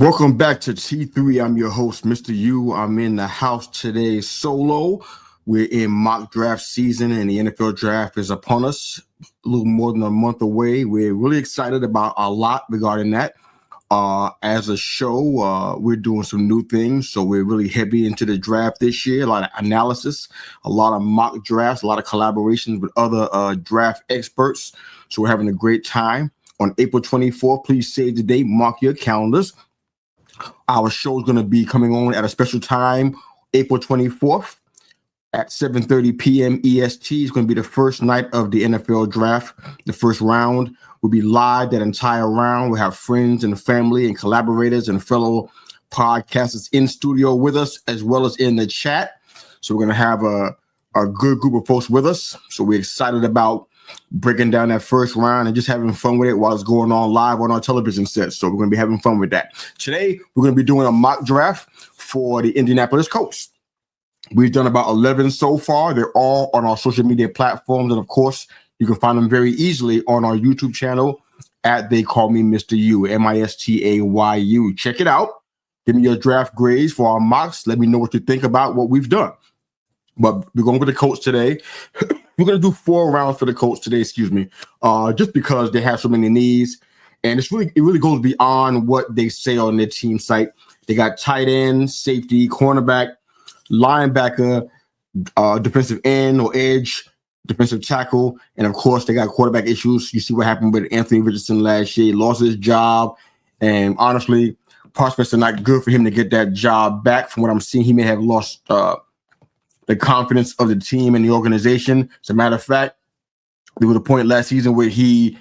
Welcome back to T3. I'm your host, Mr. U. I'm in the house today solo. We're in mock draft season and the NFL draft is upon us, a little more than a month away. We're really excited about a lot regarding that. As a show, we're doing some new things, so we're really heavy into the draft this year. A lot of analysis, a lot of mock drafts, a lot of collaborations with other draft experts. So we're having a great time. On April 24th, please save the date, mark your calendars. Our show is going to be coming on at a special time, April 24th at 7:30 p.m. EST. It's going to be the first night of the NFL draft. The first round will be live that entire round. We'll have friends and family and collaborators and fellow podcasters in studio with us, as well as in the chat. So we're going to have a good group of folks with us. So we're excited about breaking down that first round and just having fun with it while it's going on live on our television set. So we're going to be having fun with that. Today, we're going to be doing a mock draft for the Indianapolis Colts. We've done about 11 so far. They're all on our social media platforms. And of course, you can find them very easily on our YouTube channel at They Call Me Mr. U, Mistayu. Check it out. Give me your draft grades for our mocks. Let me know what you think about what we've done. But we're going with the Colts today. We're going to do 4 rounds for the Colts today, just because they have so many needs. And it really goes beyond what they say on their team site. They got tight end, safety, cornerback, linebacker, defensive end or edge, defensive tackle. And, of course, they got quarterback issues. You see what happened with Anthony Richardson last year. He lost his job. And, honestly, prospects are not good for him to get that job back. From what I'm seeing, he may have lost the confidence of the team and the organization. As a matter of fact, there was a point last season where he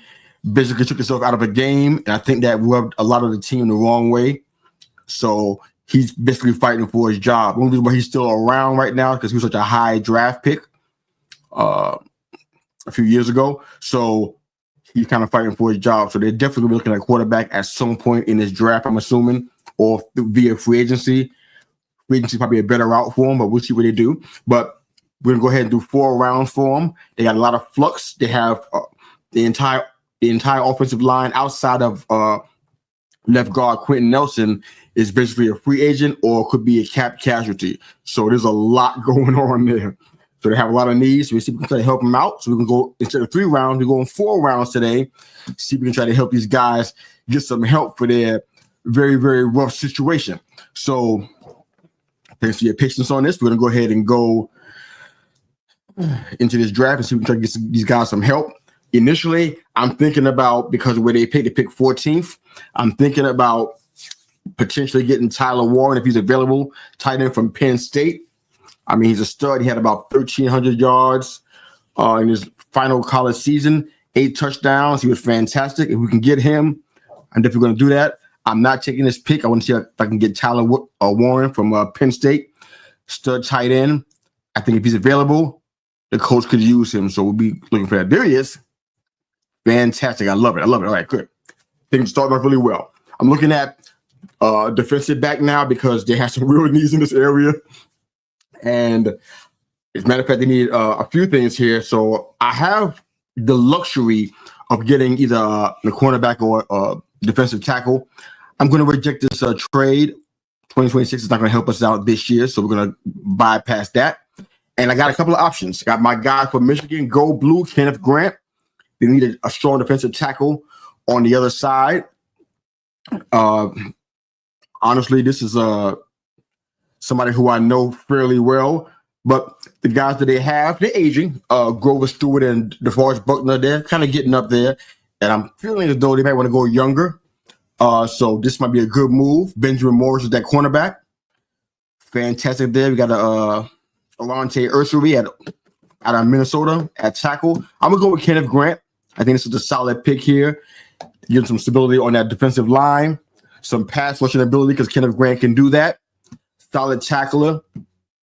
basically took himself out of a game, and I think that rubbed a lot of the team the wrong way. So he's basically fighting for his job. The only reason why he's still around right now is because he was such a high draft pick a few years ago. So he's kind of fighting for his job. So they're definitely looking at quarterback at some point in this draft, I'm assuming, or via free agency. Free agency is probably a better route for them, but we'll see what they do. But we're gonna go ahead and do 4 rounds for them. They got a lot of flux. They have the entire offensive line outside of left guard Quentin Nelson is basically a free agent or could be a cap casualty. So there's a lot going on there. So they have a lot of needs. So we see if we can try to help them out. So we can go instead of 3 rounds, we're going 4 rounds today. See if we can try to help these guys get some help for their very, very rough situation. So thanks for your patience on this. We're going to go ahead and go into this draft and see if we can try to get these guys some help. Initially, I'm thinking about, because of where they pick 14th, I'm thinking about potentially getting Tyler Warren if he's available, tight end from Penn State. I mean, he's a stud. He had about 1,300 yards in his final college season, 8 touchdowns. He was fantastic. If we can get him, I'm definitely going to do that. I'm not taking this pick. I want to see if I can get Tyler Warren from Penn State, stud tight end. I think if he's available, the Colts could use him. So we'll be looking for that. There he is. Fantastic. I love it. All right, good. Things starting off really well. I'm looking at defensive back now because they have some real needs in this area. And as a matter of fact, they need a few things here. So I have the luxury of getting either the cornerback or defensive tackle. I'm going to reject this trade. 2026 is not going to help us out this year, so we're going to bypass that. And I got a couple of options. I got my guy from Michigan, Go Blue, Kenneth Grant. They need a strong defensive tackle on the other side. Honestly, this is somebody who I know fairly well, but the guys that they have, they're aging. Grover Stewart and DeForest Buckner, they're kind of getting up there, and I'm feeling as though they might want to go younger. So this might be a good move. Benjamin Morris is that cornerback. Fantastic there. We got Alante Ursary out of Minnesota at tackle. I'm going to go with Kenneth Grant. I think this is a solid pick here. Give him some stability on that defensive line, some pass rushing ability because Kenneth Grant can do that. Solid tackler.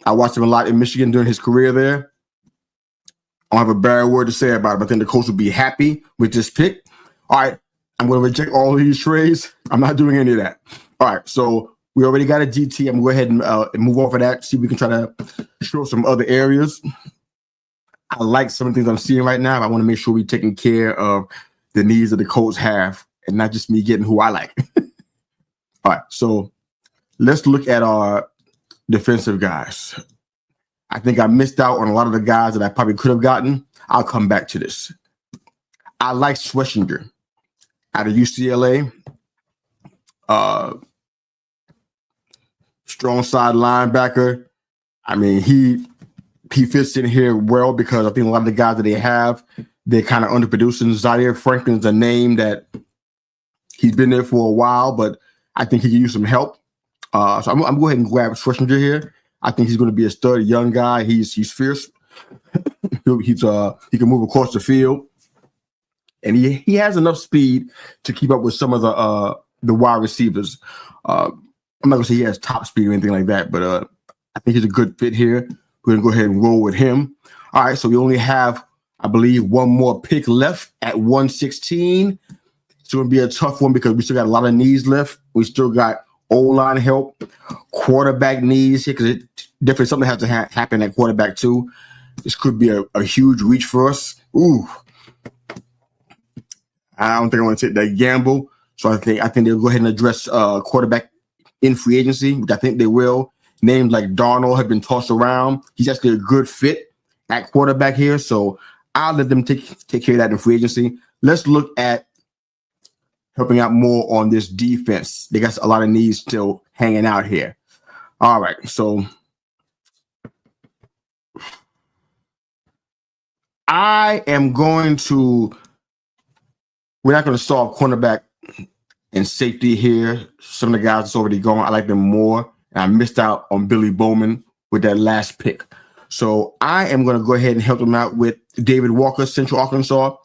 I watched him a lot in Michigan during his career there. I don't have a bad word to say about it, but I think the coach will be happy with this pick. All right, I'm going to reject all of these trades. I'm not doing any of that. All right, so we already got a DT. I'm going to go ahead and move off of that, see if we can try to show some other areas. I like some of the things I'm seeing right now. I want to make sure we're taking care of the needs that the Colts have and not just me getting who I like. All right, so let's look at our defensive guys. I think I missed out on a lot of the guys that I probably could have gotten. I'll come back to this. I like Schlesinger out of UCLA. Strong side linebacker. I mean, he fits in here well because I think a lot of the guys that they have, they're kind of underproducing. Zaire Franklin's a name that he's been there for a while, but I think he can use some help. So I'm going to go ahead and grab Schlesinger here. I think he's going to be a stud, young guy. He's fierce. He can move across the field, and he has enough speed to keep up with some of the wide receivers. I'm not going to say he has top speed or anything like that, but I think he's a good fit here. We're going to go ahead and roll with him. All right, so we only have, I believe, one more pick left at 116. It's going to be a tough one because we still got a lot of needs left. We still got O-line help, quarterback needs here, because definitely something has to happen at quarterback too. This could be a huge reach for us. Ooh. I don't think I want to take that gamble. So I think they'll go ahead and address quarterback in free agency, which I think they will. Names like Darnold have been tossed around. He's actually a good fit at quarterback here, so I'll let them take care of that in free agency. Let's look at helping out more on this defense. They got a lot of needs still hanging out here. All right, so I am going to – we're not going to solve cornerback and safety here. Some of the guys that's already gone, I like them more. And I missed out on Billy Bowman with that last pick. So I am going to go ahead and help them out with David Walker, Central Arkansas.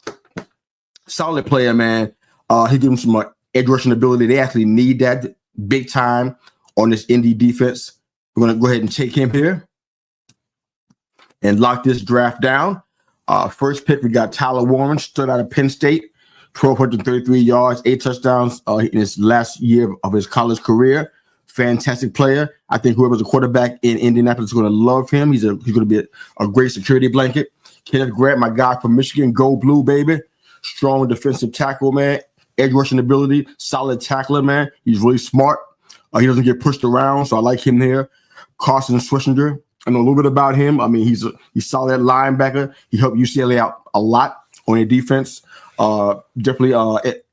Solid player, man. He gives them some edge rushing ability. They actually need that big time on this Indy defense. We're going to go ahead and take him here and lock this draft down. First pick, we got Tyler Warren, stood out of Penn State. 1,233 yards, 8 touchdowns in his last year of his college career. Fantastic player. I think whoever's a quarterback in Indianapolis is going to love him. He's going to be a great security blanket. Kenneth Grant, my guy from Michigan, go blue, baby. Strong defensive tackle, man. Edge rushing ability, solid tackler, man. He's really smart. He doesn't get pushed around, so I like him there. Carson Schlesinger, I know a little bit about him. I mean, he's solid linebacker. He helped UCLA out a lot on their defense. Definitely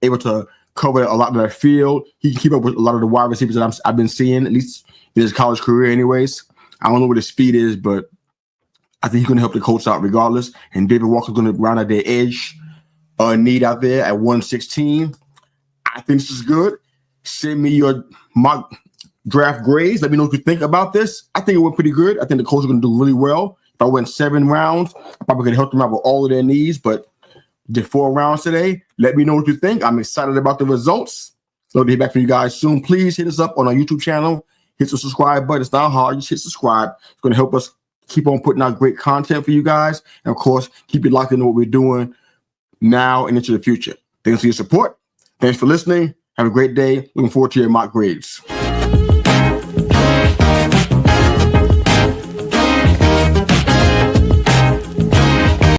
able to cover a lot of that field. He can keep up with a lot of the wide receivers that I've been seeing, at least in his college career anyways. I don't know what his speed is, but I think he's going to help the Colts out regardless. And David Walker's going to round out their edge need out there at 116. I think this is good. Send me your mock draft grades. Let me know what you think about this. I think it went pretty good. I think the Colts are going to do really well. If I went 7 rounds, I probably could help them out with all of their needs, but did 4 rounds today. Let me know what you think. I'm excited about the results. So to hear back from you guys soon. Please hit us up on our YouTube channel. Hit the subscribe button. It's not hard. Just hit subscribe. It's going to help us keep on putting out great content for you guys. And, of course, keep it locked into what we're doing now and into the future. Thanks for your support. Thanks for listening. Have a great day. Looking forward to your mock grades.